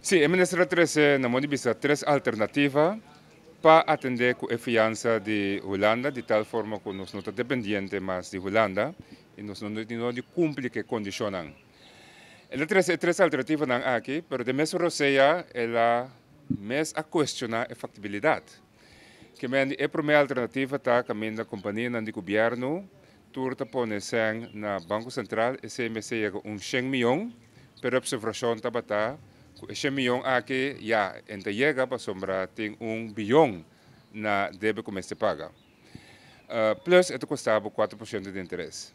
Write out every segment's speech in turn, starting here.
Sim, a ministra trese na vista três alternativas para atender com a fiança de Holanda, de tal forma que nós não estamos dependentes mais de Holanda e nós não cumprimos que condicionam. Ela três alternativas não aqui, mas de mesmo roceia ela mais a questionar a factibilidade. Que a primeira alternativa está caminho da companhia do governo, turta pone sen na Banco Central, e se me chega 100 milhões, per observação está batata, 100 milhões aqui, já, enta chega para sombra tem 1 bilhão na deve começar a pagar. Plus, isso custava 4% de interesse.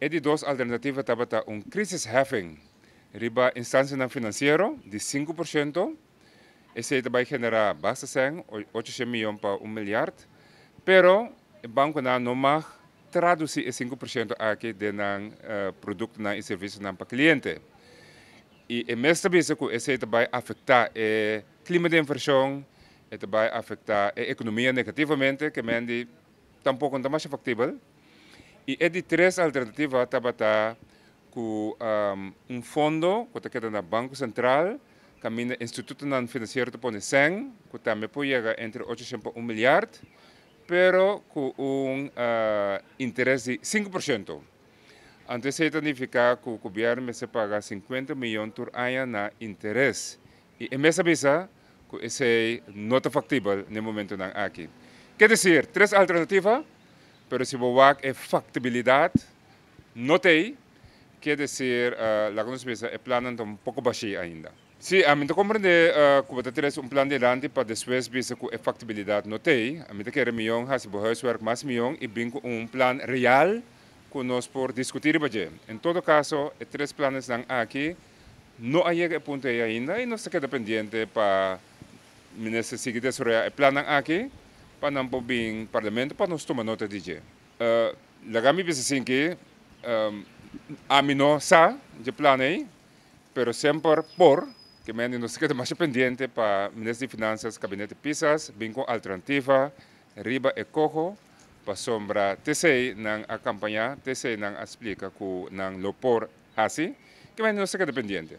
E de duas alternativas está batata crisis having, riba instância financeira de 5%, esse vai generar basta 800 milhões para 1 milhar, pero o banco não vai traduzir esse 5% aqui de produto e serviço para o cliente. E mesmo vez que esse vai afetar o clima de inversão, vai afetar a economia negativamente, que mendi tampouco não é mais factível. E é de três alternativas está com fundo que está no Banco Central, caminho do Instituto Financeiro de Pone 100, que também pode chegar entre 800 e 1 milhar, pero com interesse de 5%. Então, isso significa que o governo se paga 50 milhões por ano na interesse. E a mesma visa, que esse não é factível no momento aqui. Quer dizer, três alternativas, pero se você é factibilidade, não tem, quer dizer, a nossa é plano um pouco baixo ainda. Sim, a mim compreende que você tem plano de dilanti para depois ver se a factibilidade não tem. A mim quer milhão, se você huiswerk mais milhão e bem com plano real que nós por discutir. Em todo caso, os três planos estão aqui, não há chegado a ponto ainda e nós estamos dependentes para o ministro seguir desarrollar o plano aqui, para não pôr parlamento, para nós tomar nota de isso. Lagami bisa assim que a mim não sa de plano aí, pero sempre por que nós estamos mais dependentes para o ministro de Finanças, gabinete Pisas, bem com alternativa, riba e cojo, para sombra TC na campanha, TC na explica que na lopor assim, que nós estamos dependentes.